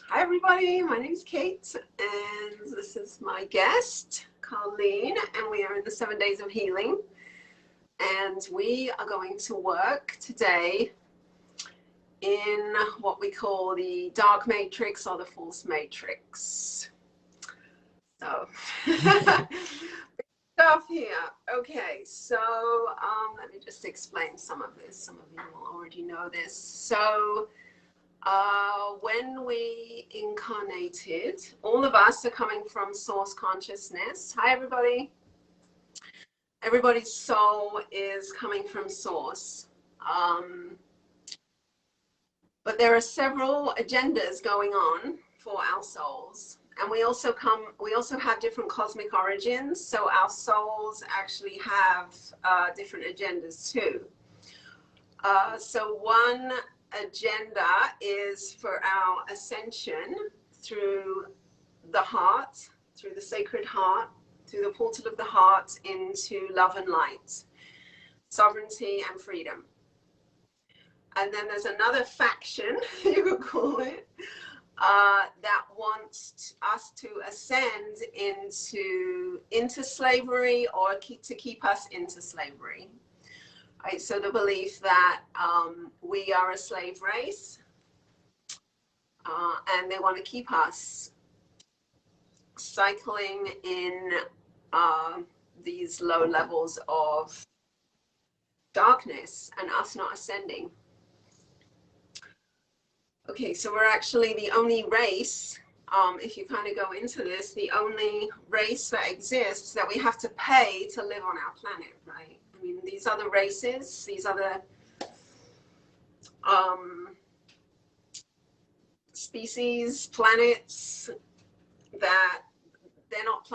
Hi everybody, my name is Kate and this is my guest, Colleen, and we are in the 7 days of healing. And we are going to work today in what we call the dark matrix or the false matrix. So, stuff here. Okay, so let me just explain some of this. Some of you will already know this. So, when we incarnated, all of us are coming from source consciousness. Hi, everybody. Everybody's soul is coming from source. But there are several agendas going on for our souls. And we also have different cosmic origins. So our souls actually have different agendas too. So one agenda is for our ascension through the heart, through the sacred heart, through the portal of the heart into love and light, sovereignty and freedom. And then there's another faction, you could call it, that wants us to ascend into slavery or to keep us into slavery. Right, so the belief that we are a slave race, and they want to keep us cycling in these low levels of darkness and us not ascending. Okay, so we're actually the only race, if you kind of go into this, the only race that exists that we have to pay to live on our planet, right? I mean, these other races, these other species, planets, that they're not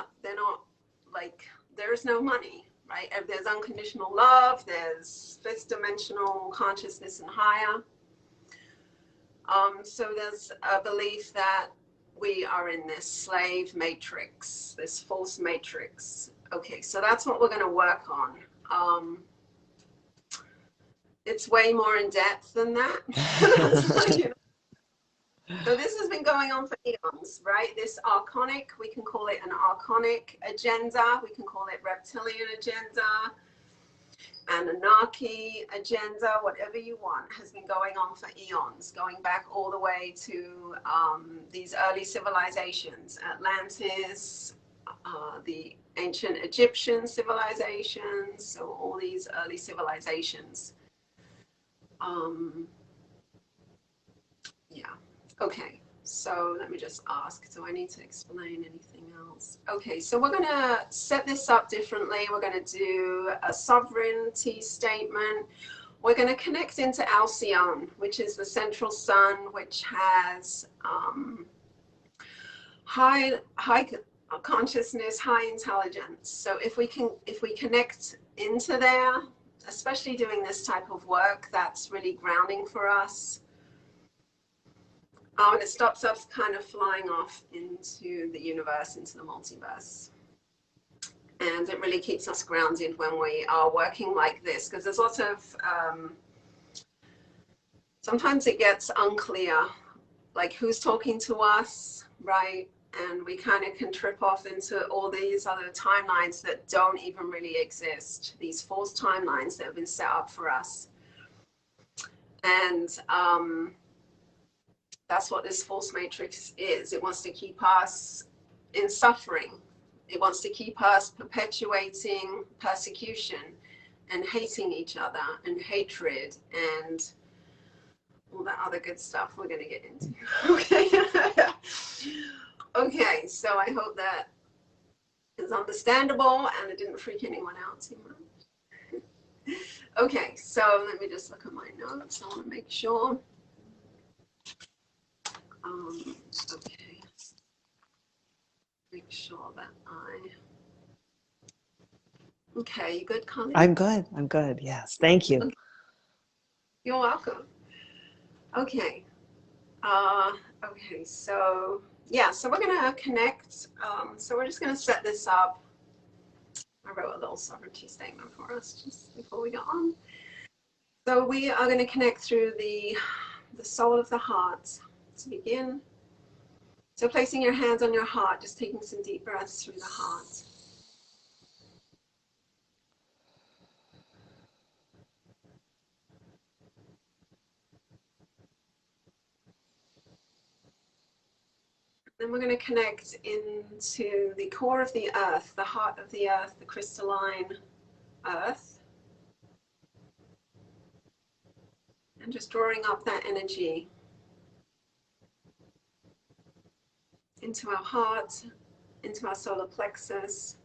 like, there's no money, right? There's unconditional love, there's fifth dimensional consciousness and higher. So there's a belief that we are in this slave matrix, this false matrix. Okay, so that's what we're going to work on. It's way more in depth than that. So this has been going on for eons, right? This archonic, we can call it an archonic agenda, we can call it reptilian agenda, Anunnaki agenda, whatever you want, has been going on for eons, going back all the way to these early civilizations, Atlantis, the ancient Egyptian civilizations, so all these early civilizations. Yeah, okay, so let me just ask, do I need to explain anything else? Okay, so we're going to set this up differently. We're going to do a sovereignty statement. We're going to connect into Alcyone, which is the central sun, which has high consciousness, high intelligence. So if we connect into there, especially doing this type of work, that's really grounding for us. And it stops us kind of flying off into the universe, into the multiverse. And it really keeps us grounded when we are working like this, because there's lots of, sometimes it gets unclear, like who's talking to us, right? And we kind of can trip off into all these other timelines that don't even really exist, these false timelines that have been set up for us. And that's what this false matrix is. It wants to keep us in suffering. It wants to keep us perpetuating persecution and hating each other and hatred and all that other good stuff we're going to get into. Okay. Okay, so I hope that is understandable and it didn't freak anyone out too much. Okay, so let me just look at my notes. I want to make sure. Okay. Make sure that Okay, you good, Colleen? I'm good, yes. Thank you. Okay. You're welcome. Okay. Okay, so yeah, so we're gonna connect. So we're just gonna set this up. I wrote a little sovereignty statement for us just before we got on. So we are gonna connect through the soul of the heart to begin. So placing your hands on your heart, just taking some deep breaths through the heart. Then we're going to connect into the core of the earth, the heart of the earth, the crystalline earth. And just drawing up that energy into our heart, into our solar plexus.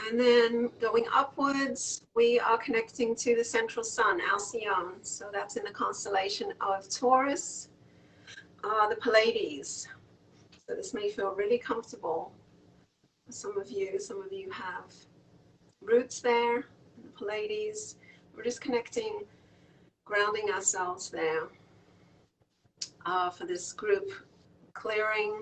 And then going upwards, we are connecting to the central sun, Alcyone. So that's in the constellation of Taurus, the Pleiades. So this may feel really comfortable for some of you. Some of you have roots there in the Pleiades. We're just connecting, grounding ourselves there for this group clearing.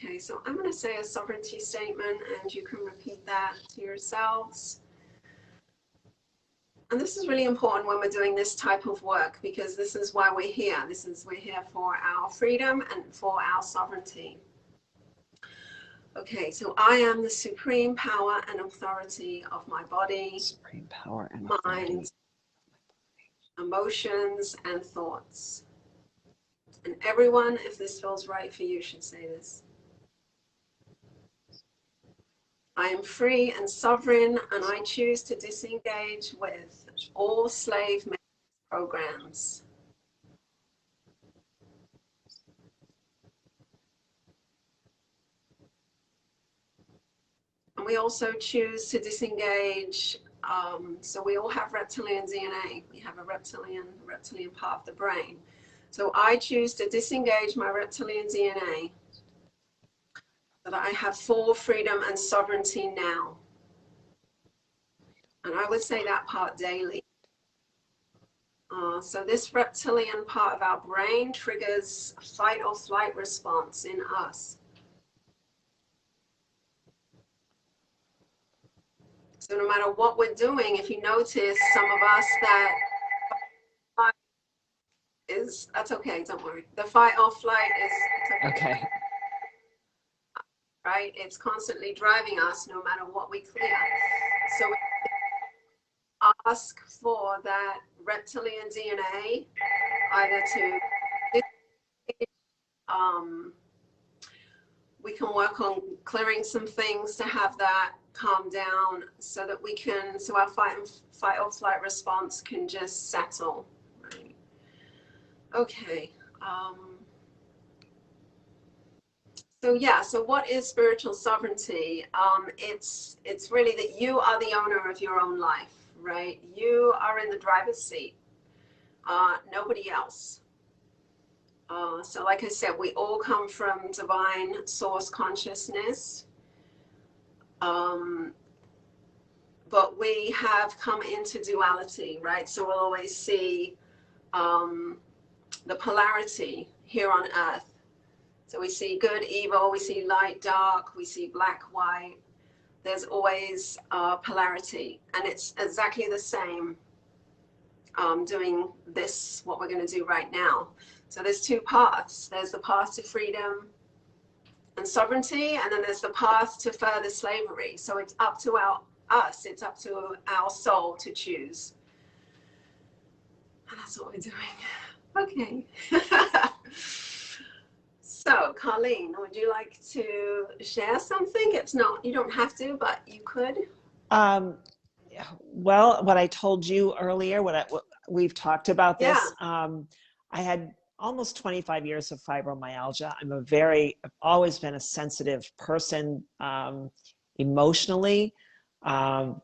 Okay, so I'm going to say a sovereignty statement and you can repeat that to yourselves. And this is really important when we're doing this type of work because this is why we're here. We're here for our freedom and for our sovereignty. Okay, so I am the supreme power and authority of my body, Supreme power and mind, emotions, and thoughts. And everyone, if this feels right for you, should say this. I am free and sovereign, and I choose to disengage with all slave programs. And we also choose to disengage. So we all have reptilian DNA. We have a reptilian part of the brain. So I choose to disengage my reptilian DNA so that I have full freedom and sovereignty now. And I would say that part daily. So this reptilian part of our brain triggers a fight or flight response in us. So no matter what we're doing, if you notice some of us that's okay, don't worry. The fight or flight is okay. Right? It's constantly driving us no matter what we clear. So we ask for that reptilian DNA either to we can work on clearing some things to have that calm down so that we can, so our fight or flight response can just settle. Right? Okay. So yeah, so what is spiritual sovereignty? It's really that you are the owner of your own life, right? You are in the driver's seat, nobody else. So like I said, we all come from divine source consciousness. But we have come into duality, right? So we'll always see the polarity here on earth. So we see good, evil, we see light, dark, we see black, white. There's always polarity. And it's exactly the same doing this, what we're going to do right now. So there's two paths. There's the path to freedom and sovereignty, and then there's the path to further slavery. So it's up to us, it's up to our soul to choose. And that's what we're doing. Okay. So, Carlene, would you like to share something? It's not, you don't have to, but you could. Well, what I told you earlier, what we've talked about this, Yeah. I had almost 25 years of fibromyalgia. I've always been a sensitive person, emotionally,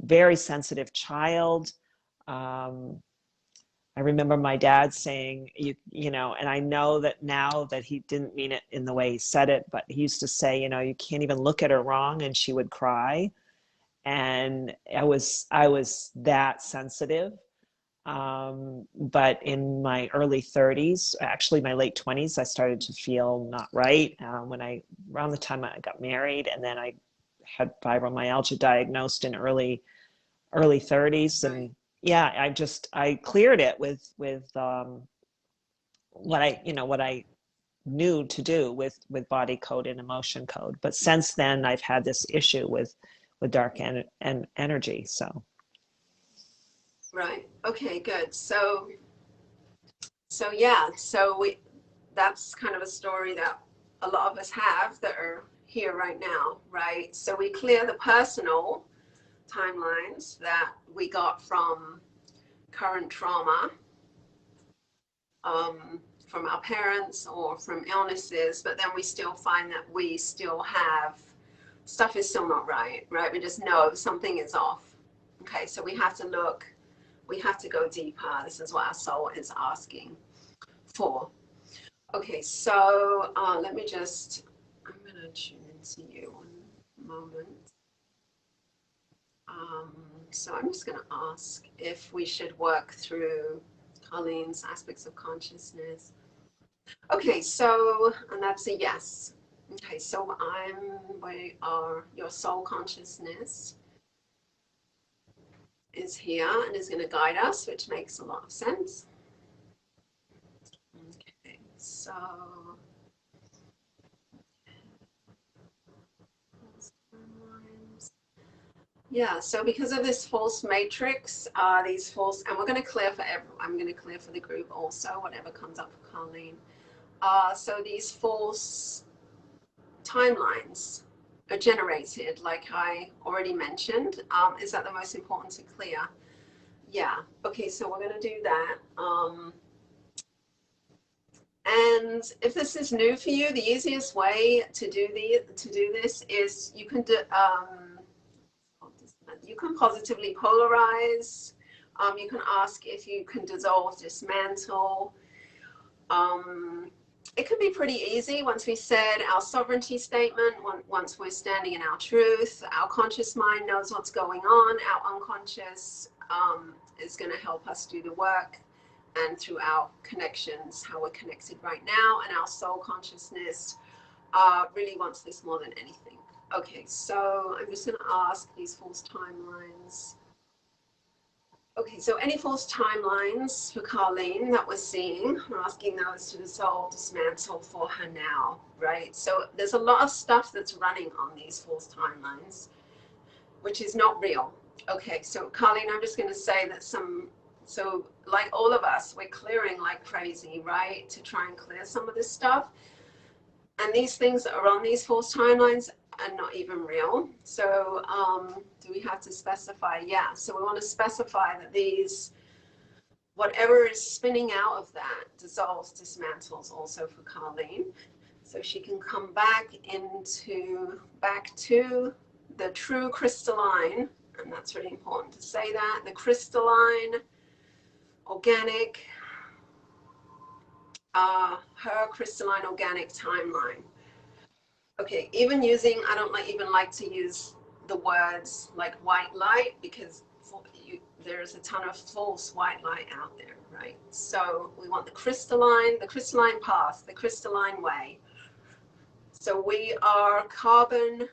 very sensitive child. I I remember my dad saying, you know, and I know that now that he didn't mean it in the way he said it, but he used to say, you know, you can't even look at her wrong and she would cry. And I was that sensitive. But in my early 30s, actually my late 20s, I started to feel not right. Around the time I got married, and then I had fibromyalgia diagnosed in early 30s. Right. And yeah, I cleared it with what I knew to do with body code and emotion code. But since then, I've had this issue with dark and energy. So Right. Okay, good. So yeah, so that's kind of a story that a lot of us have that are here right now, right? So we clear the personal timelines that we got from current trauma, from our parents or from illnesses, but then we still find that we still have stuff is still not right, right? We just know something is off. Okay, so we have to look, we have to go deeper. This is what our soul is asking for. Okay, so I'm going to tune into you one moment. So I'm just going to ask if we should work through Colleen's aspects of consciousness. Okay, so, and that's a yes. Okay, so we are, your soul consciousness is here and is going to guide us, which makes a lot of sense. Okay, so yeah, so because of this false matrix, these false, and we're going to clear for everyone, I'm going to clear for the group also, whatever comes up for Colleen. So these false timelines are generated, like I already mentioned. Is that the most important to clear? Yeah, okay, so we're going to do that. And if this is new for you, the easiest way to do this is you can positively polarize. You can ask if you can dissolve, dismantle. It can be pretty easy once we said our sovereignty statement, once we're standing in our truth, our conscious mind knows what's going on, our unconscious is going to help us do the work, and through our connections, how we're connected right now, and our soul consciousness really wants this more than anything. Okay, so I'm just going to ask these false timelines. Okay, so any false timelines for Colleen that we're seeing, we're asking those to dissolve, dismantle for her now, right? So there's a lot of stuff that's running on these false timelines, which is not real. Okay, so Colleen, I'm just going to say that so like all of us, we're clearing like crazy, right? To try and clear some of this stuff. And these things that are on these false timelines are not even real. So do we have to specify? Yeah, so we want to specify that these, whatever is spinning out of that, dissolves, dismantles also for Colleen. So she can come back to the true crystalline, and that's really important to say that, the crystalline, organic, her crystalline organic timeline. Okay, even using, I don't even like to use the words like white light, because there's a ton of false white light out there, right? So we want the crystalline path, the crystalline way. So we are carbon,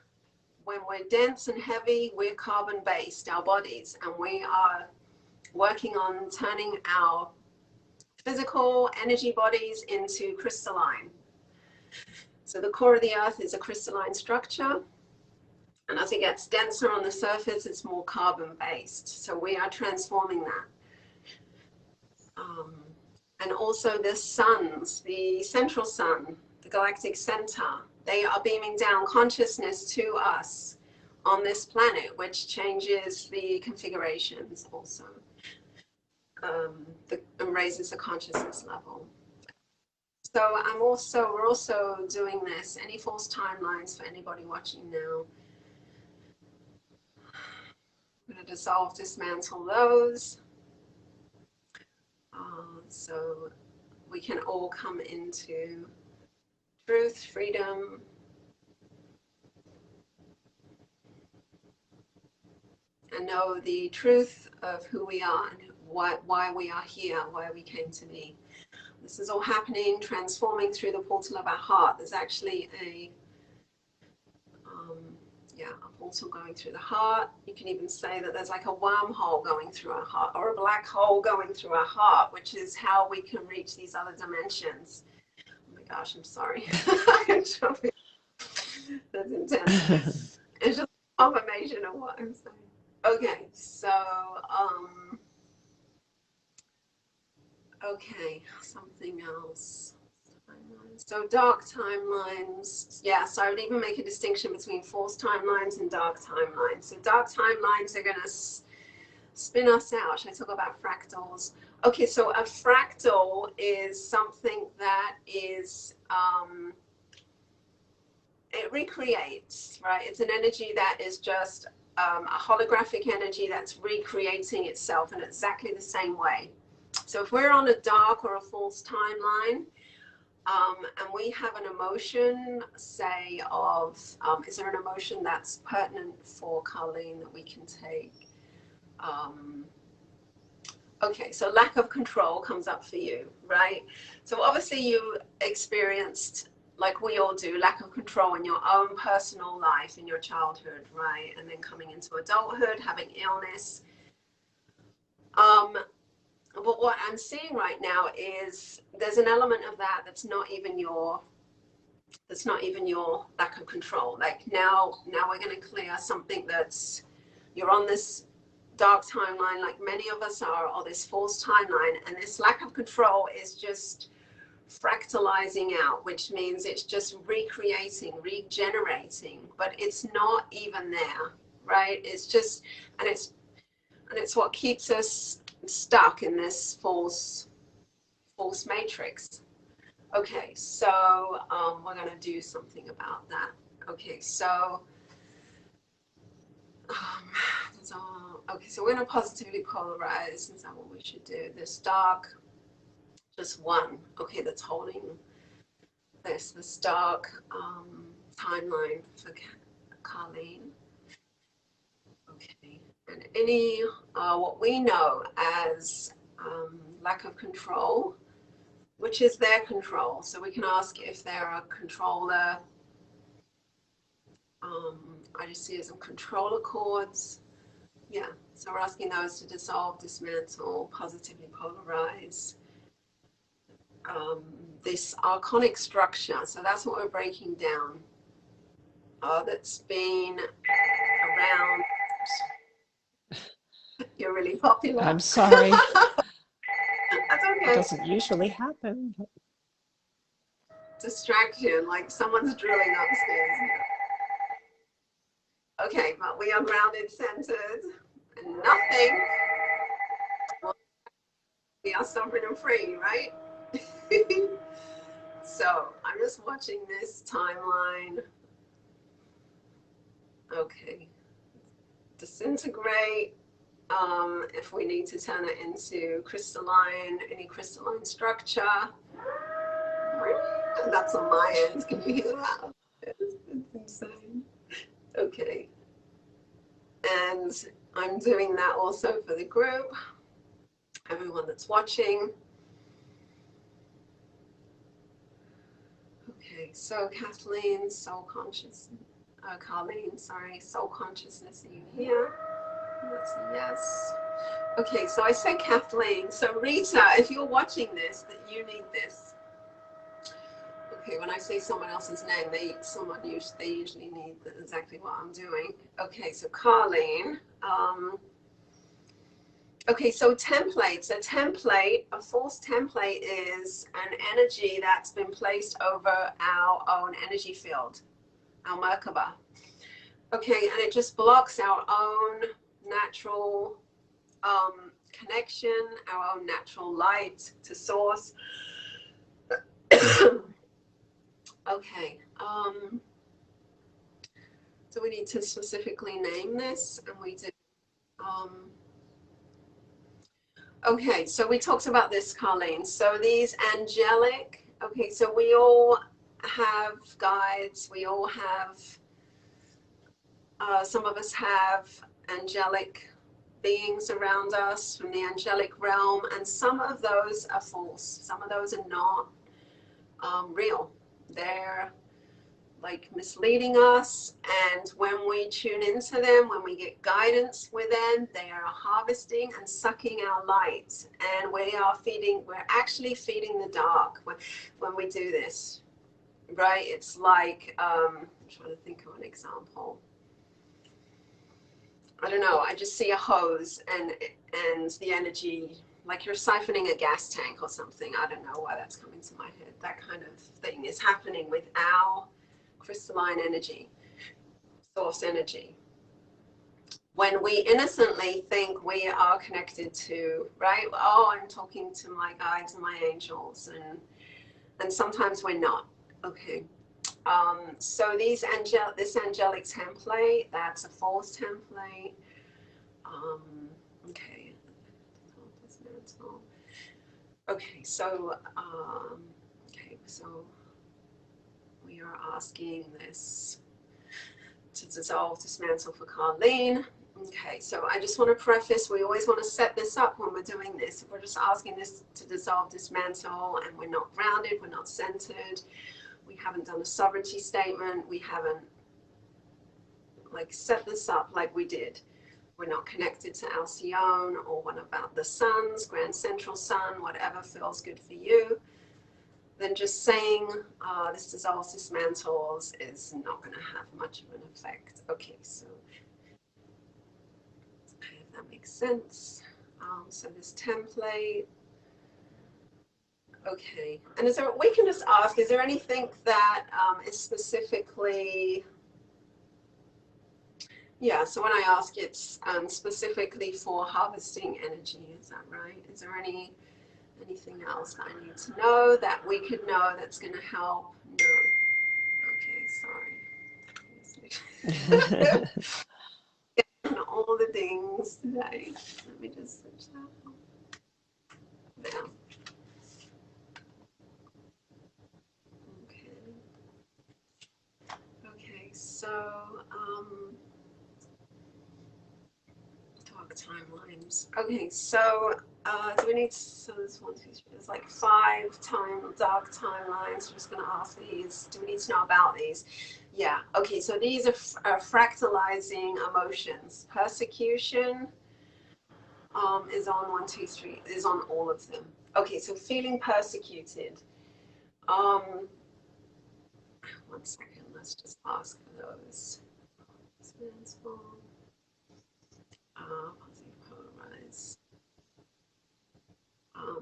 when we're dense and heavy, we're carbon based, our bodies, and we are working on turning our physical energy bodies into crystalline. So the core of the earth is a crystalline structure. And as it gets denser on the surface, it's more carbon based. So we are transforming that. And also the suns, the central sun, the galactic center, they are beaming down consciousness to us on this planet, which changes the configurations also, and raises the consciousness level. So we're also doing this. Any false timelines for anybody watching now? I'm going to dissolve, dismantle those. So we can all come into truth, freedom, and know the truth of who we are and why we are here, why we came to be. This is all happening, transforming through the portal of our heart. There's actually a portal going through the heart. You can even say that there's like a wormhole going through our heart, or a black hole going through our heart, which is how we can reach these other dimensions. Oh my gosh, I'm sorry. That's intense. It's just a confirmation of what I'm saying. Okay, so okay, something else. So dark timelines, yeah, so I would even make a distinction between false timelines and dark timelines. So dark timelines are going to spin us out. Should I talk about fractals? Okay, so a fractal is something that is, it recreates, right? It's an energy that is just a holographic energy that's recreating itself in exactly the same way. So if we're on a dark or a false timeline, and we have an emotion, say, of, is there an emotion that's pertinent for Colleen that we can take? Okay, so lack of control comes up for you, right? So obviously you experienced, like we all do, lack of control in your own personal life, in your childhood, right? And then coming into adulthood, having illness. But what I'm seeing right now is there's an element of that that's not even your lack of control. Like now we're going to clear something that's, you're on this dark timeline like many of us are, or this false timeline, and this lack of control is just fractalizing out, which means it's just recreating, regenerating, but it's not even there, right? It's just, and it's what keeps us stuck in this false matrix. Okay, so we're going to do something about that. Okay, so okay, so we're going to positively polarize. Is that what we should do? This dark, just one. Okay, that's holding this dark timeline for Colleen. Okay, and any what we know as lack of control, which is their control. So we can ask if they're a controller. I just see some controller cords. Yeah, so we're asking those to dissolve, dismantle, positively polarize. This archonic structure, so that's what we're breaking down. That's been around. You're really popular. I'm sorry. That's okay. It doesn't usually happen. Distraction, like someone's drilling upstairs. Okay, but we are grounded, centered, and nothing. We are sovereign and free, right? So I'm just watching this timeline. Okay. Disintegrate. If we need to turn it into crystalline, any crystalline structure. That's on my end. Can you hear that? It's insane. Okay. And I'm doing that also for the group, everyone that's watching. Okay, so Kathleen, soul conscious, Colleen, sorry, soul consciousness, are you here? That's a yes. Okay, so I said Kathleen. So Rita, if you're watching this, that you need this. Okay, when I say someone else's name, they usually need exactly what I'm doing. Okay, so Colleen. Okay, so templates. A false template is an energy that's been placed over our own energy field, our Merkaba. Okay, and it just blocks our own natural connection, our own natural light to source. Okay, so we need to specifically name this, and we do. Okay, so we talked about this, Colleen. So these angelic, okay, so we all have guides, we all have, some of us have angelic beings around us from the angelic realm, and some of those are false. Some of those are not real. They're like misleading us, and when we tune into them, when we get guidance with them, they are harvesting and sucking our light, and we're actually feeding the dark when we do this, right? It's like, I'm trying to think of an example. I don't know, I just see a hose and the energy, like you're siphoning a gas tank or something. I don't know why that's coming to my head. That kind of thing is happening with our crystalline energy, source energy. When we innocently think we are connected to, right? Oh, I'm talking to my guides and my angels, and sometimes we're not. Okay. So this angelic template, that's a false template. Okay. Okay, so we are asking this to dissolve, dismantle for Carlene. Okay, so I just want to preface, we always want to set this up when we're doing this. If we're just asking this to dissolve, dismantle, and we're not grounded, we're not centered, we haven't done a sovereignty statement, we haven't like set this up like we did. We're not connected to Alcyone or one about the suns, Grand Central Sun, whatever feels good for you. Then just saying this dissolves, dismantles is not going to have much of an effect. Okay, so if that makes sense. So this template. Okay, and is there? We can just ask: is there anything that is specifically? Yeah. So when I ask, it's specifically for harvesting energy. Is that right? Is there anything else that I need to know that we could know that's going to help? No. Okay, sorry. All the things today. Let me just switch that there. Okay. Okay, so dark timelines. Okay, so do we need to, so there's 1, 2, 3, there's like 5 dark timelines. I'm just gonna ask these. Do we need to know about these? Yeah, okay, so these are fractalizing emotions. Persecution is on 1, 2, 3, is on all of them. Okay, so feeling persecuted. 1 second, let's just ask for those. Positive polarize.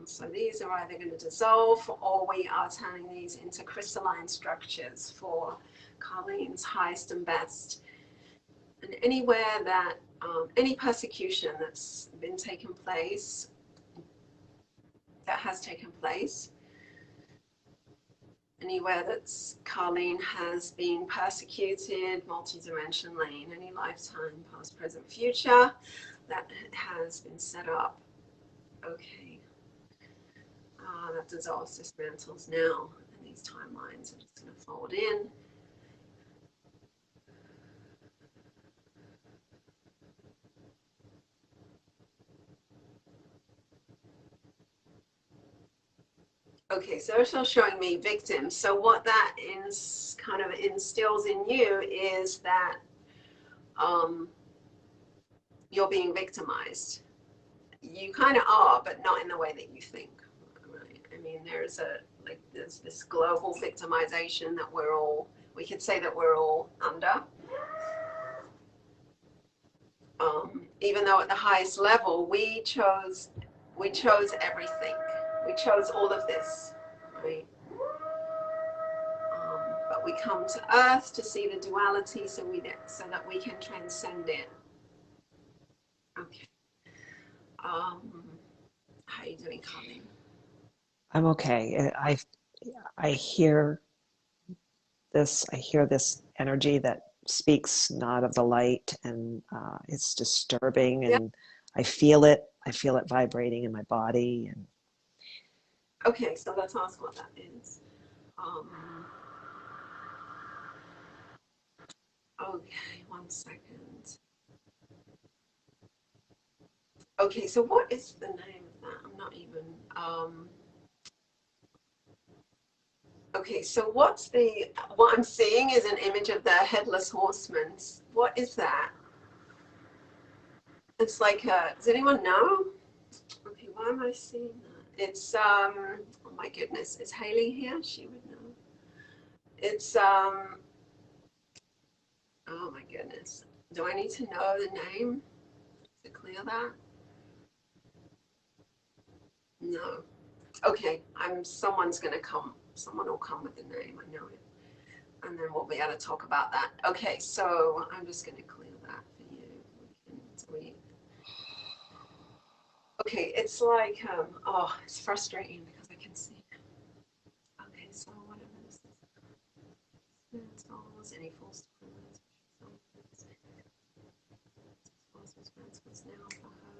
So these are either going to dissolve, or we are turning these into crystalline structures for Carlene's highest and best. And anywhere that any persecution that's been taken place, that has taken place, anywhere that's Carlene has been persecuted, multi-dimensionally in any lifetime, past, present, future, that has been set up. Okay. That dissolves, dismantles now, and these timelines are just going to fold in. Okay, so it's still showing me victims. So what that is kind of instills in you is that you're being victimized. You kind of are, but not in the way that you think. Right? I mean, there's this global victimization that we could say that we're all under. Even though at the highest level, we chose everything. We chose all of this, right? But we come to Earth to see the duality, so that we can transcend it. Okay. How are you doing, Colleen? I'm okay. I hear this. I hear this energy that speaks not of the light, and it's disturbing, and I feel it. I feel it vibrating in my body. And Okay, so let's ask what that is. Um, okay, 1 second. Okay, so what is the name of that? I'm not even. Okay, so what I'm seeing is an image of the headless horseman. What is that? It's like does anyone know? Okay, why am I seeing that? It's oh my goodness, is Haley here? She would know. It's oh my goodness. Do I need to know the name to clear that? No. Okay, someone's gonna come. Someone will come with the name. I know it, and then we'll be able to talk about that. Okay, so I'm just gonna clear that for you. Okay, it's like oh, it's frustrating because I can see. Okay, so whatever this is, any false timelines, what's now for her.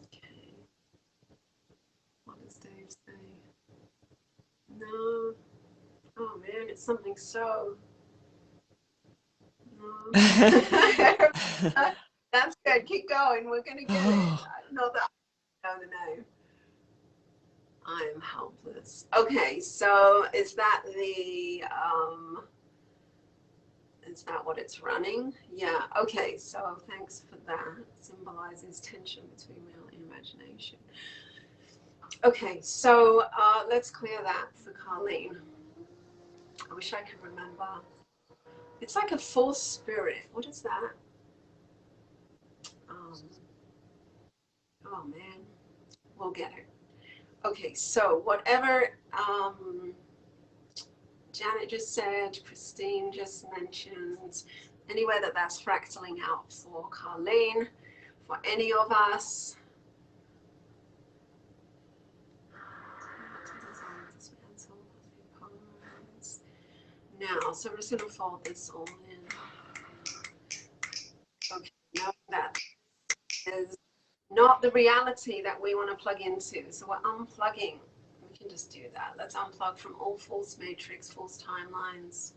Okay, what does Dave say? No. Oh man, it's something so. No. That's good. Keep going. We're gonna get it. oh, I don't know that I know the name. I am helpless. Okay, so is that is that what it's running? Yeah, okay, so thanks for that. Symbolizes tension between real and imagination. Okay, so let's clear that for Colleen. I wish I could remember. It's like a false spirit. What is that? Um, oh man, we'll get it. Okay, so whatever Janet just said, Christine just mentioned, anywhere that's fractaling out for Carlene, for any of us. Now, so we're just going to fold this all in. Okay, now that is not the reality that we want to plug into. So we're unplugging. We can just do that. Let's unplug from all false matrix, false timelines,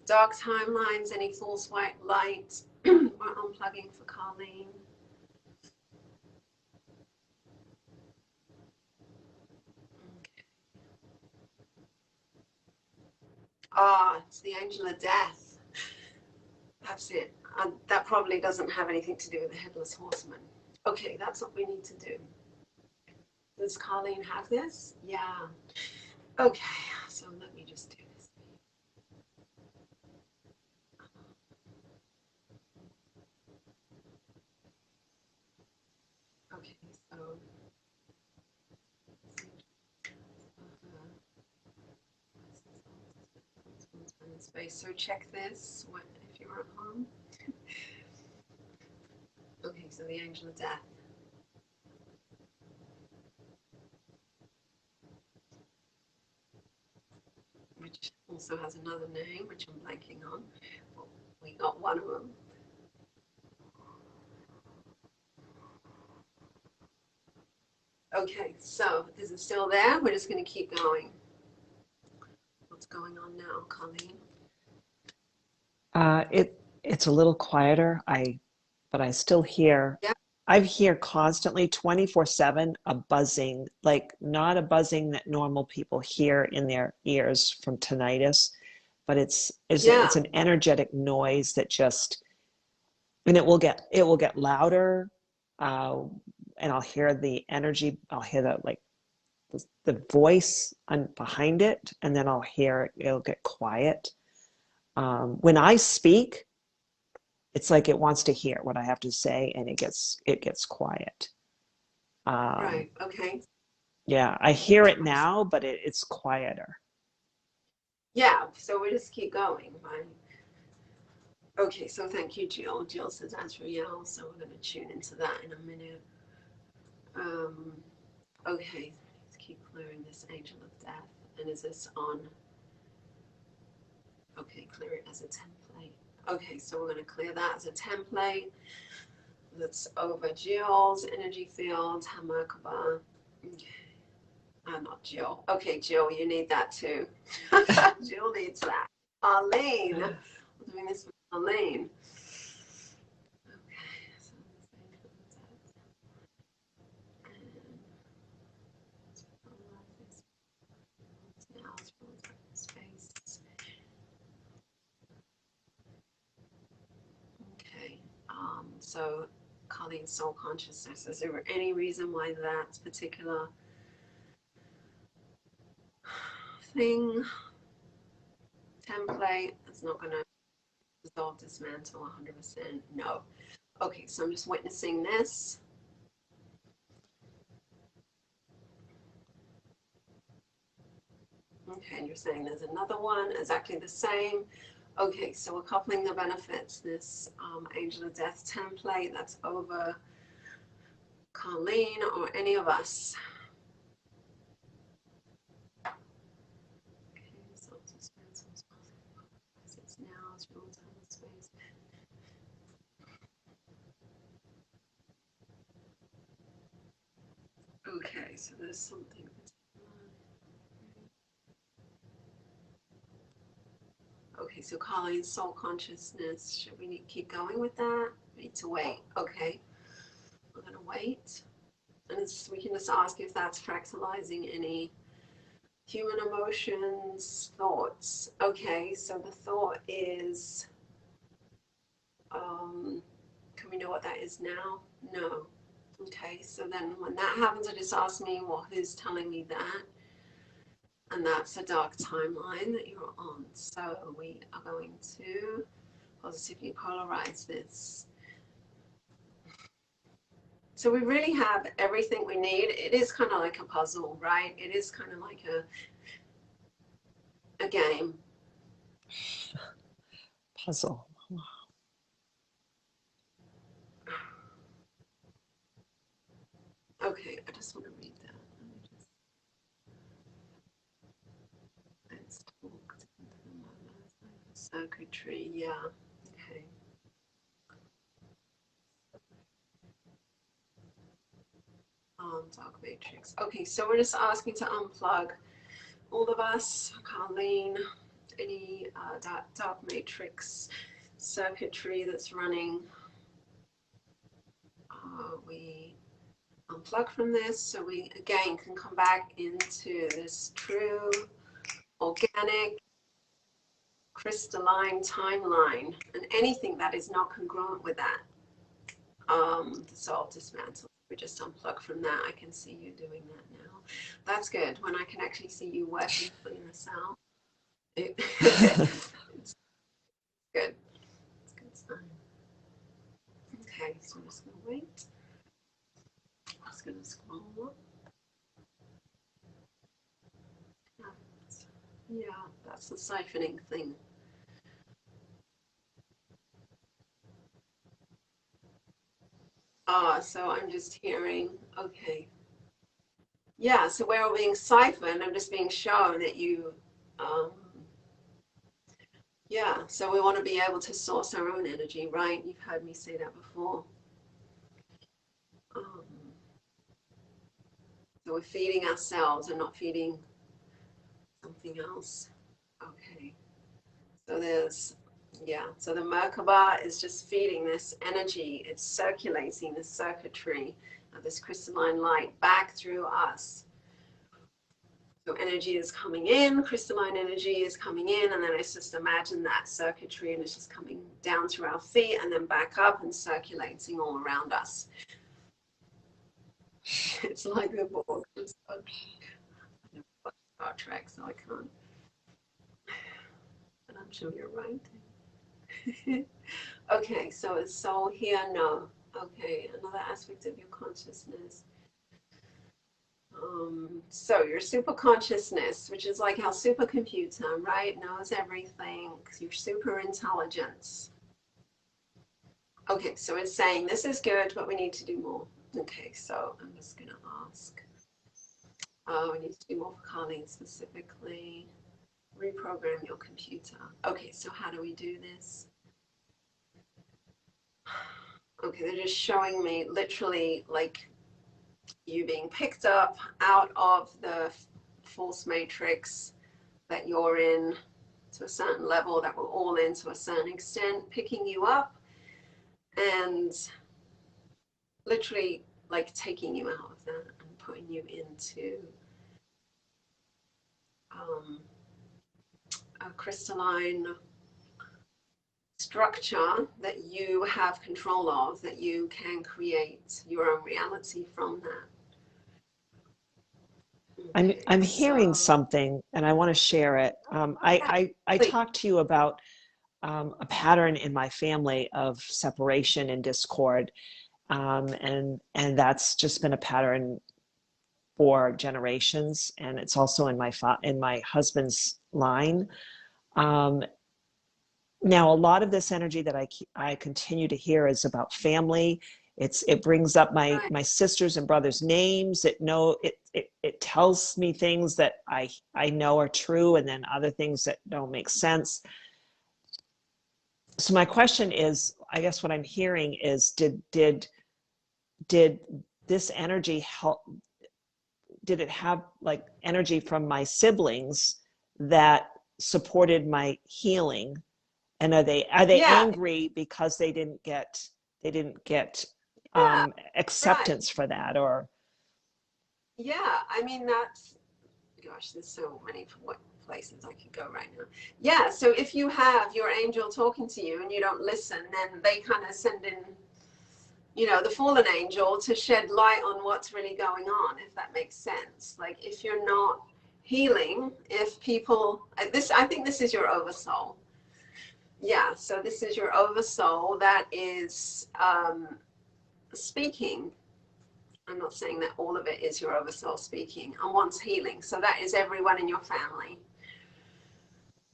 dark timelines, any false white light. We're unplugging for Carlene. Ah, it's the angel of death. That's it. And that probably doesn't have anything to do with the headless horseman. Okay, that's what we need to do. Does Carlene have this? Yeah. Okay, so let me just do this. Okay, so space. So check this. What if you're at home? Okay, so the angel of death. Which also has another name, which I'm blanking on. Well, we got one of them. Okay, so is it still there? We're just going to keep going. What's going on now, Colleen? it's a little quieter. But I still hear. Yeah. I hear constantly 24/7 a buzzing, like not a buzzing that normal people hear in their ears from tinnitus, but it's Yeah. an energetic noise that just, and it will get louder, uh, and I'll hear the energy. I'll hear the voice behind it, and then it'll get quiet. When I speak, it's like it wants to hear what I have to say, and it gets quiet. Um, Right. Okay. yeah, I hear it now, but it's quieter. Yeah. So we just keep going, right? Okay. So thank you, Jill. Jill says that's real. So we're going to tune into that in a minute. Um, okay. Let's keep clearing this angel of death. And is this on? Okay. Clear it as a template. Okay, so we're going to clear that as a template. That's over Jill's energy field, Merkaba. Okay. Not Jill. Okay, Jill, you need that too. Jill needs that. Arlene. We're doing this with Arlene. Okay, so space. Okay, so Colleen's soul consciousness. Is there any reason why that particular thing, template, is not going to dissolve, dismantle 100%? No. Okay, so I'm just witnessing this. Okay, and you're saying there's another one exactly the same. Okay, so we're coupling the benefits. This Angel of Death template that's over Colleen or any of us. Okay, so it's now it's real time and space. Okay, so there's something. Okay, so Colleen's soul consciousness. Should we keep going with that? We need to wait. Okay, we're gonna wait, and we can just ask if that's fractalizing any human emotions, thoughts. Okay, so the thought is, can we know what that is now? No. Okay, so then when that happens, I just ask me, well, who's telling me that? And that's a dark timeline that you're on. So we are going to positively polarize this. So we really have everything we need. It is kind of like a puzzle, right? It is kind of like a game. Puzzle. Okay, I just want to read that. Let's talk to the circuitry. Yeah. Okay. Dark matrix. Okay, so we're just asking to unplug all of us, Colleen, any dark matrix circuitry that's running. We unplug from this so we again can come back into this true, organic, crystalline timeline, and anything that is not congruent with that, dissolve, dismantle. We just unplug from that. I can see you doing that now. That's good. When I can actually see you working for yourself. It's good. It's a good sign. Okay, so I'm just going to wait. I'm just going to scroll up. Yeah, that's the siphoning thing. So I'm just hearing, okay. Yeah, so we're all being siphoned. I'm just being shown that you, yeah, so we want to be able to source our own energy, right? You've heard me say that before. Um, so we're feeding ourselves and not feeding something else. Okay. So there's, yeah, so the Merkaba is just feeding this energy. It's circulating this circuitry of this crystalline light back through us. So energy is coming in, crystalline energy is coming in, and then it's just imagine that circuitry and it's just coming down through our feet and then back up and circulating all around us. It's like the board from Star Trek, so I can't. But I'm sure you're right. Okay, so is soul here? No. Okay, another aspect of your consciousness. So your super consciousness, which is like our supercomputer, right? Knows everything. Your super intelligence. Okay, so it's saying this is good, but we need to do more. Okay, so I'm just gonna ask. We need to do more for Colleen specifically. Reprogram your computer. Okay, so how do we do this? Okay, they're just showing me literally like you being picked up out of the false matrix that you're in to a certain level, that we're all in to a certain extent, picking you up and literally like taking you out of that and putting you into a crystalline structure that you have control of, that you can create your own reality from that. Okay, I'm hearing so something, and I want to share it. yeah, I please. talked to you about a pattern in my family of separation and discord, and that's just been a pattern for generations, and it's also in my husband's line. Um, Now, a lot of this energy that I continue to hear is about family. It brings up Right. my sisters and brothers' names. It tells me things that I know are true, and then other things that don't make sense. So my question is, I guess what I'm hearing is, did this energy help? Did it have like energy from my siblings that supported my healing? And are they Yeah, angry because they didn't get yeah, right. acceptance for that? Or Yeah, I mean, that's, gosh, there's so many places I could go right now. Yeah, so if you have your angel talking to you and you don't listen, then they kind of send in, the fallen angel to shed light on what's really going on, if that makes sense. Like if you're not healing, if people, I think this is your oversoul. Yeah, so this is your oversoul that is speaking. I'm not saying that all of it is your oversoul speaking and wants healing. So that is everyone in your family.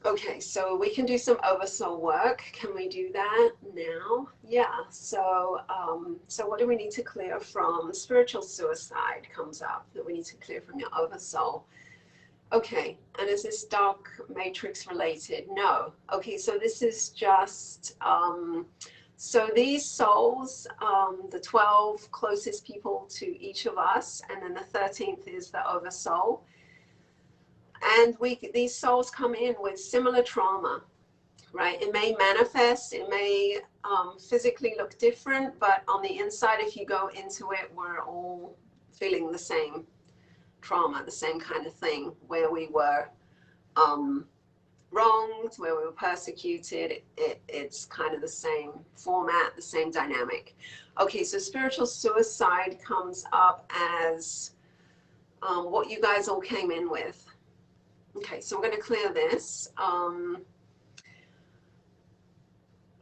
Okay, so we can do some oversoul work. Can we do that now? Yeah. So what do we need to clear from? Spiritual suicide comes up that we need to clear from your oversoul. Okay, and is this dark matrix related? No. Okay, so this is just so these souls, the 12 closest people to each of us, and then the 13th is the oversoul. And these souls come in with similar trauma, right? It may manifest, it may physically look different, but on the inside, if you go into it, we're all feeling the same trauma, the same kind of thing, where we were wronged, where we were persecuted. It's kind of the same format, the same dynamic. Okay, so spiritual suicide comes up as what you guys all came in with. Okay, so we're going to clear this.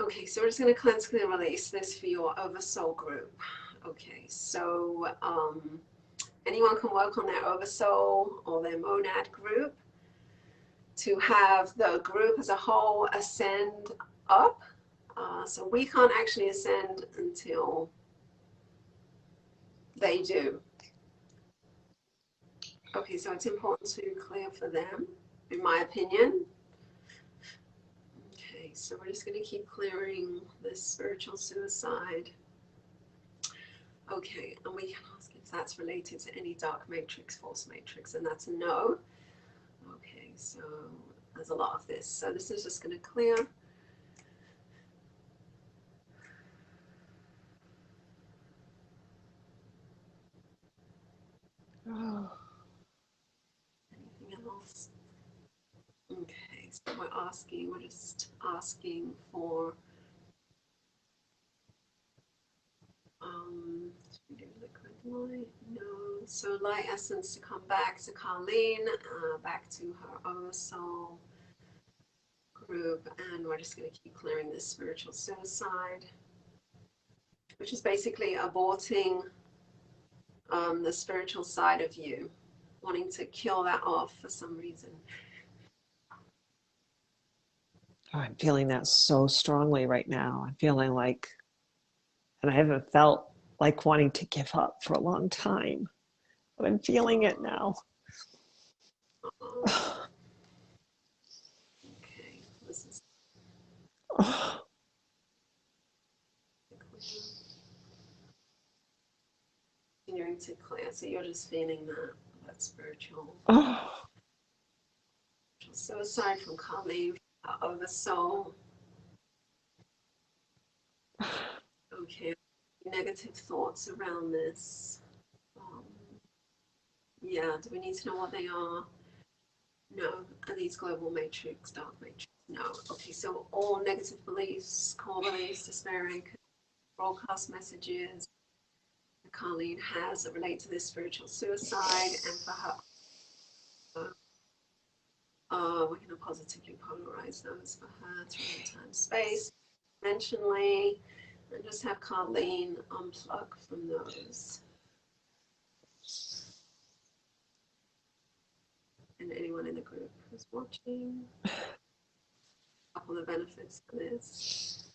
Okay, so we're just going to cleanse, clear, release this for your oversoul group. Okay, so anyone can work on their oversoul or their monad group to have the group as a whole ascend up. So we can't actually ascend until they do. Okay, so it's important to clear for them, in my opinion. Okay, so we're just going to keep clearing this spiritual suicide. Okay, and we can ask if that's related to any dark matrix, false matrix, and that's a no. Okay, so there's a lot of this. So this is just going to clear. oh, Anything else? Okay, so we're just asking for should we do liquid light? No. So light essence to come back to Colleen, back to her own soul group, and we're just going to keep clearing this spiritual suicide, which is basically aborting the spiritual side of you, wanting to kill that off for some reason. I'm feeling that so strongly right now. I'm feeling like, and I haven't felt like wanting to give up for a long time, but I'm feeling it now. Okay, this is Oh, clear. going to clear. So you're just feeling that spiritual Oh. suicide from Kali, oversoul. Okay, negative thoughts around this. Yeah, do we need to know what they are? No. Are these global matrix, dark matrix? No. Okay, so all negative beliefs, core beliefs, despairing, broadcast messages that Carlene has that relate to this spiritual suicide, and for her, we're going to positively polarize those for her through time, space, dimensionally, and just have Carlene unplug from those. And anyone in the group who's watching, a couple of benefits for this.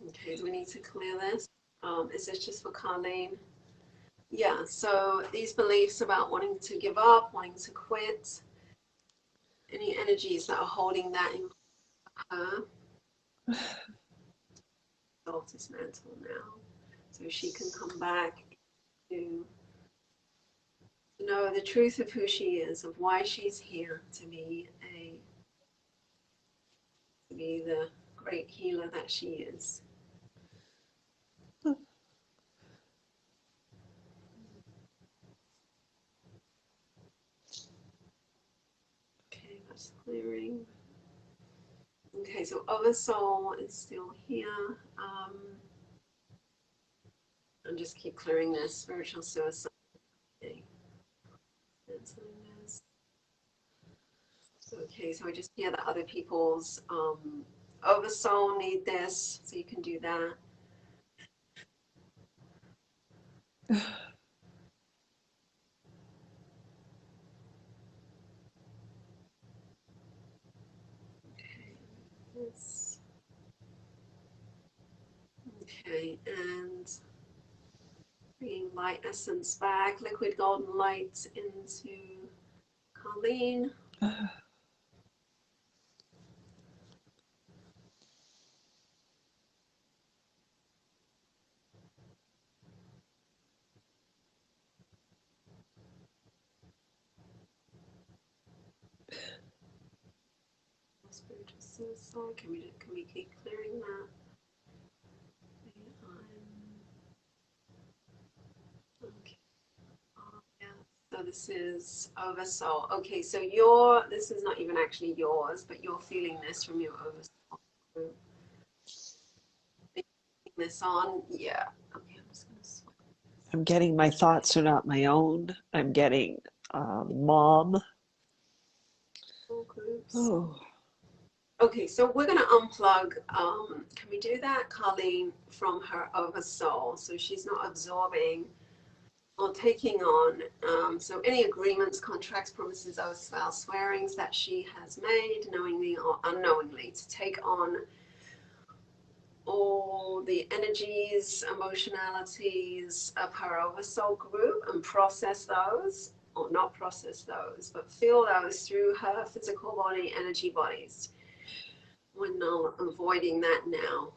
Okay, do we need to clear this? Is this just for Carlene? Yeah, so these beliefs about wanting to give up, wanting to quit, any energies that are holding that in her, they'll dismantle now. So she can come back to know the truth of who she is, of why she's here to be the great healer that she is. Okay, that's clearing. Okay, so Oversoul is still here. And just keep clearing this spiritual suicide. Okay. Okay, so I just hear that other people's oversoul need this, so you can do that. Okay, this. Okay, and bringing light essence back, liquid golden light into Colleen. Spiritual suicide. Can we keep clearing that? Okay. Yeah. So this is oversoul. Okay, so this is not even actually yours, but you're feeling this from your oversoul group. This on, yeah. Okay, I'm just gonna swap. I'm getting my thoughts are not my own. I'm getting mom. Groups. Oh. Okay, so we're going to unplug. Can we do that, Colleen, from her oversoul, so she's not absorbing or taking on? So any agreements, contracts, promises, oaths, vows, swearings that she has made, knowingly or unknowingly, to take on all the energies, emotionalities of her oversoul group and process those, or not process those, but feel those through her physical body, energy bodies. We're not avoiding that now.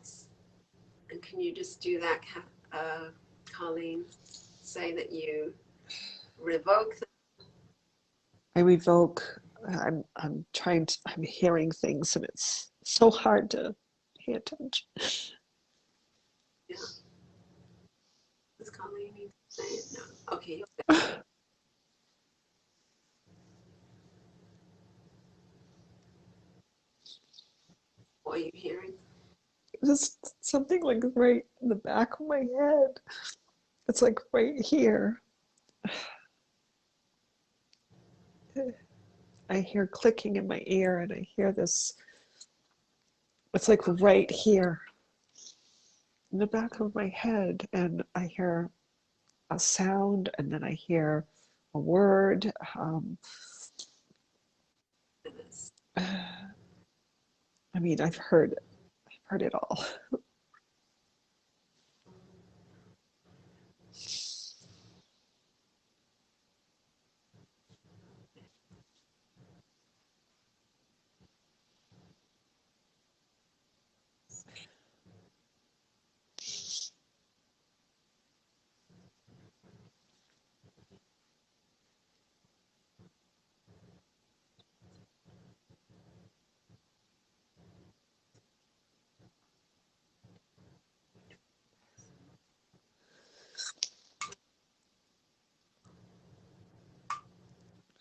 And can you just do that, Colleen? Say that you revoke them. I revoke. I'm hearing things, and it's so hard to pay attention. Yeah. Does Colleen need to say it? No. Okay. What are you hearing? Just something like right in the back of my head. It's like right here. I hear clicking in my ear, and I hear this. It's like right here in the back of my head, and I hear a sound, and then I hear a word. I mean, I've heard it all.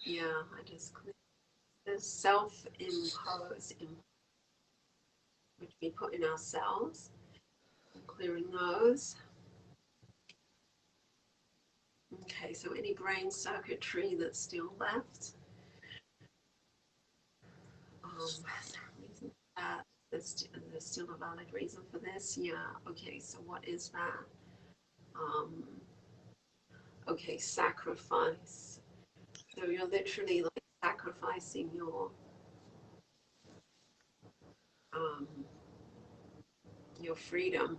Yeah, I just click the self-imposed, which we put in ourselves. I'm clearing those. Okay, so any brain circuitry that's still left. Reason for that. There's still a valid reason for this. Yeah. Okay. So what is that? Okay, sacrifice. So you're literally like sacrificing um, your freedom.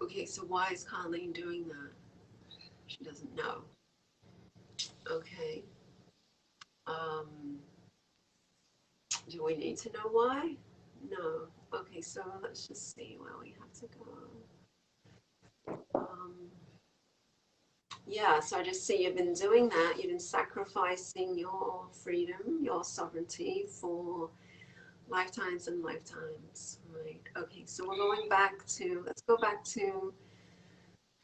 Okay, so why is Colleen doing that? She doesn't know. Okay. Um, do we need to know why? No. Okay, so let's just see where we have to go. Yeah, so I just see you've been doing that. You've been sacrificing your freedom, your sovereignty for lifetimes and lifetimes, right? Okay, so we're going back to, let's go back to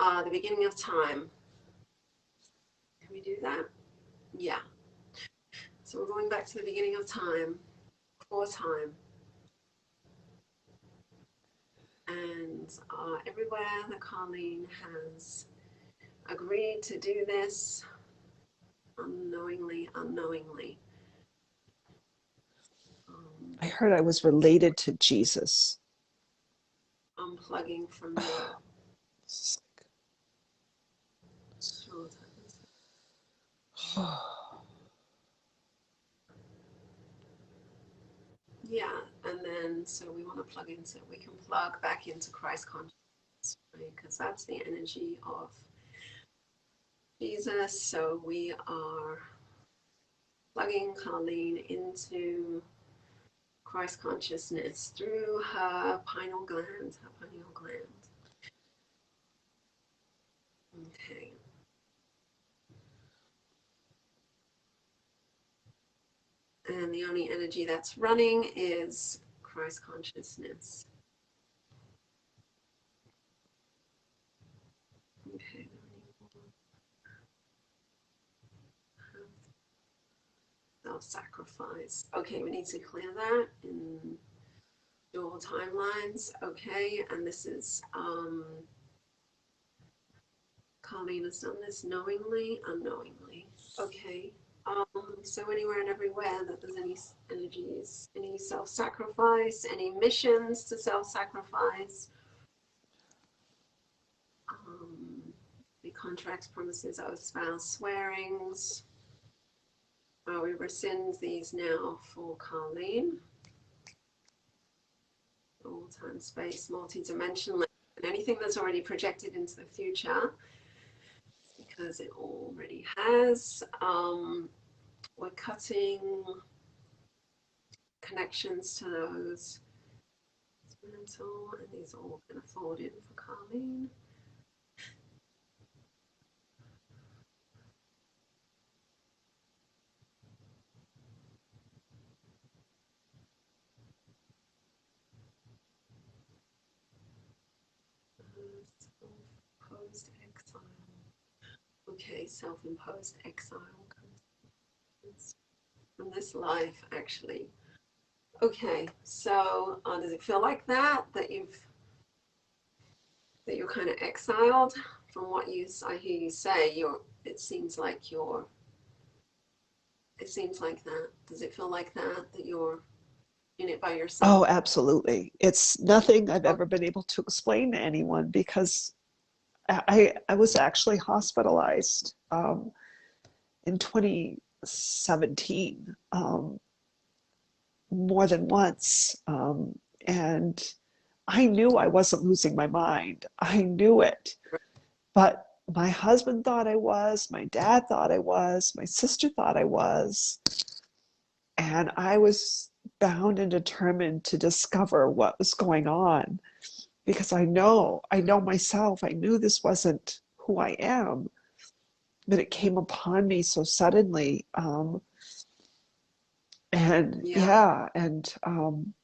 the beginning of time. Can we do that? Yeah. So we're going back to the beginning of time, before time. And everywhere that Colleen has agreed to do this, unknowingly. I heard I was related to Jesus. Unplugging from there. Yeah, and then so we want to we can plug back into Christ consciousness, right? Because that's the energy of Jesus. So we are plugging Colleen into Christ consciousness through her pineal gland, Okay. And the only energy that's running is Christ consciousness. Okay. Self-sacrifice. Okay, we need to clear that in dual timelines. Okay, and this is Colleen has done this knowingly, unknowingly. Okay. So anywhere and everywhere that there's any energies, any self-sacrifice, any missions to self-sacrifice, the contracts, promises, oaths, vows, swearings. We rescind these now for Colleen. All time, space, multi-dimensional, and anything that's already projected into the future, because it already has. We're cutting connections to those mental, and these are all going to fold in for Colleen. Self-imposed exile. Okay, self-imposed exile from this life, actually. Okay, so does it feel like that you're kind of exiled from what I hear you say? It seems like that. Does it feel like that you're in it by yourself? Oh, absolutely. It's nothing I've ever been able to explain to anyone, because I was actually hospitalized in 2017 more than once. And I knew I wasn't losing my mind. I knew it. But my husband thought I was, my dad thought I was, my sister thought I was. And I was bound and determined to discover what was going on, because I know myself. I knew this wasn't who I am, but it came upon me so suddenly.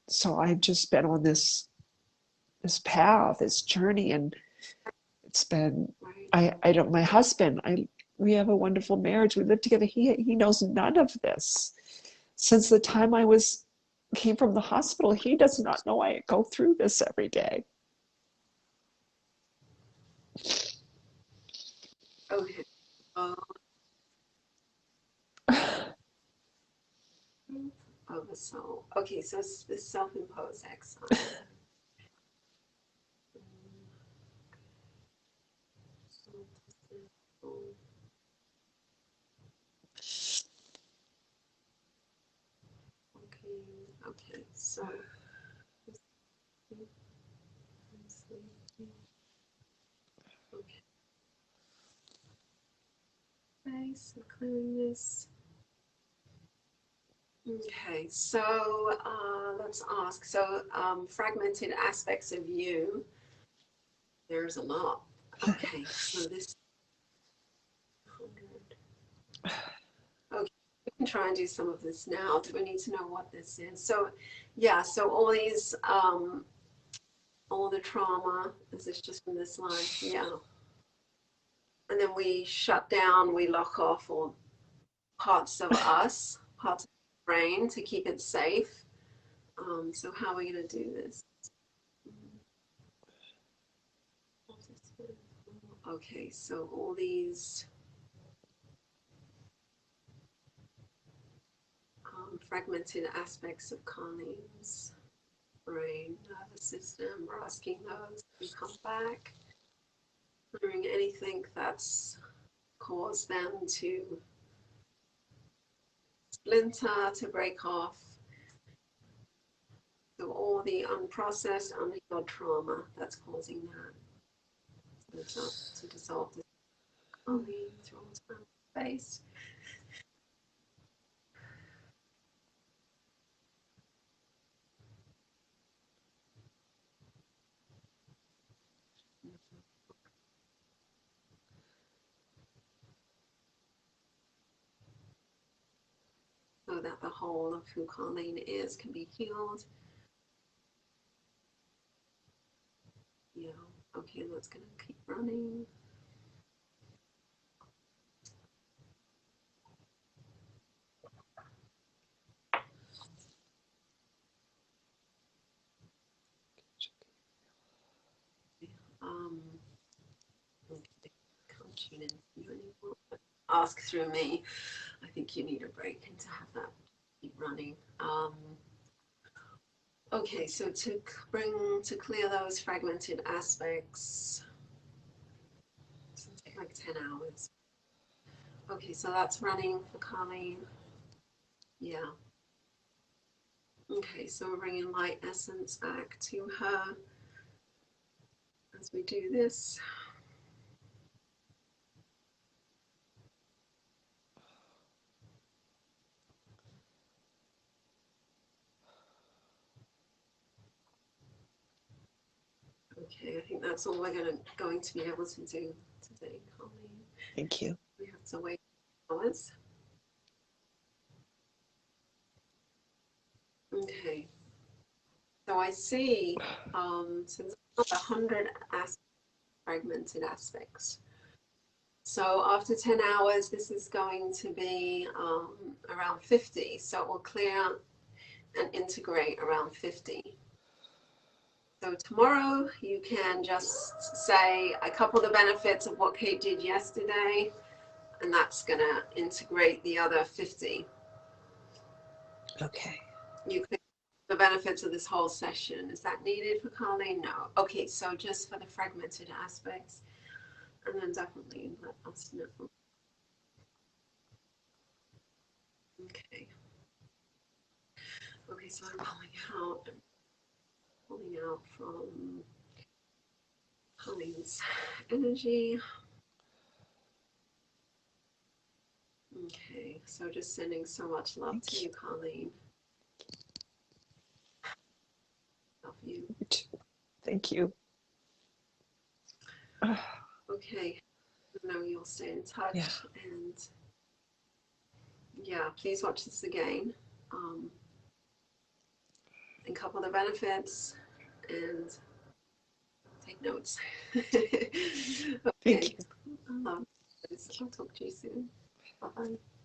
So I've just been on this path, this journey, and it's been, I don't, my husband, We have a wonderful marriage. We live together. He knows none of this. Since the time came from the hospital, he does not know I go through this every day. Okay. Of the soul. Okay, so it's this self-imposed exile. Okay, so okay, so clearing this. Okay, so let's ask. So fragmented aspects of you. There's a lot. Okay, so this 100. Okay, we can try and do some of this now. Do we need to know what this is? So yeah, so all these all the trauma, is this just from this life? Yeah. And then we shut down, we lock off all parts of us, parts of the brain to keep it safe. So how are we going to do this? Okay, so all these fragmented aspects of Colleen's brain, nervous system, we're asking those to come back, clearing anything that's caused them to splinter, to break off. So all the unprocessed, unhealed trauma that's causing that. So to dissolve this Colleen through space. So that the whole of who Colleen is can be healed. Yeah, okay, and that's going to keep running. Okay, can't tune in you anymore. Ask through me. I think you need a break and to have that keep running. Okay, so to clear those fragmented aspects, it's going to take like 10 hours. Okay, so that's running for Colleen. Yeah. Okay, so we're bringing light essence back to her as we do this. Okay, I think that's all we're going to be able to do today, Colleen. Thank you. We have to wait hours. Okay. So I see, so there's 100 fragmented aspects. So after 10 hours, this is going to be around 50. So it will clear and integrate around 50. So tomorrow you can just say a couple of the benefits of what Kate did yesterday, and that's going to integrate the other 50. Okay. You can the benefits of this whole session. Is that needed for Colleen? No. Okay, so just for the fragmented aspects, and then definitely let us know. Okay. Okay, so I'm pulling out from Colleen's energy. Okay, so just sending so much love to you, Colleen. Love you. Thank you. Okay, I know you'll stay in touch, Yeah. and yeah, please watch this again. And couple the benefits and take notes. Okay. Thank you. I love guys. I'll talk to you soon. Bye-bye.